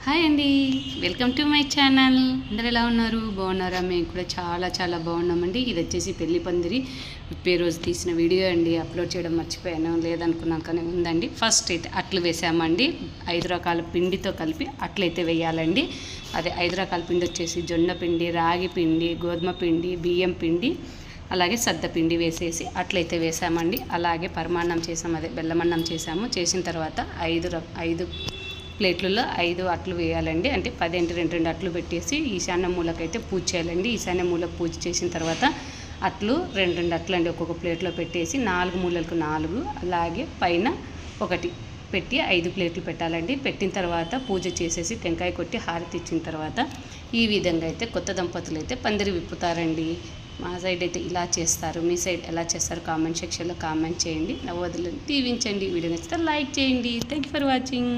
Hi అండి, welcome to my channel. అందరు ఎలా ఉన్నారు? బాగున్నారా? మేము కూడా చాలా చాలా బాగున్నామండి. ఇది వచ్చేసి పెళ్లి పందిరి ముప్పై రోజు తీసిన వీడియో అండి. అప్లోడ్ చేయడం మర్చిపోయాను, లేదనుకున్నాను కానీ ఉందండి. ఫస్ట్ అయితే అట్లు వేసామండి. 5 రకాల పిండితో కలిపి అట్లయితే వేయాలండి. అదే 5 రకాల పిండి వచ్చేసి జొన్న పిండి, రాగి పిండి, గోధుమ పిండి, బియ్యం పిండి, అలాగే సద్దపిండి వేసేసి అట్లయితే వేసామండి. అలాగే పరమాన్నం చేసాము, అదే బెల్లమన్నం చేసాము. చేసిన తర్వాత 5 ప్లేట్లలో 5 అట్లు వేయాలండి. అంటే 10 అంటే 2 అట్లు పెట్టేసి ఈశాన్య మూలకైతే పూజ చేయాలండి. ఈశాన్య మూలకు పూజ చేసిన తర్వాత అట్లు 2 అట్లు అండి ఒక్కొక్క ప్లేట్లో పెట్టేసి 4 మూలలకు 4, అలాగే పైన 1 పెట్టి 5 ప్లేట్లు పెట్టాలండి. పెట్టిన తర్వాత పూజ చేసేసి టెంకాయ కొట్టి హారతి ఇచ్చిన తర్వాత ఈ విధంగా అయితే కొత్త దంపతులు అయితే పందిరి విప్పుతారండి. మా సైడ్ అయితే ఇలా చేస్తారు. మీ సైడ్ ఎలా చేస్తారు? కామెంట్ సెక్షన్లో కామెంట్ చేయండి. నవ్వొద్దులను దీవించండి. వీడియో నచ్చితే లైక్ చేయండి. Thank you for watching.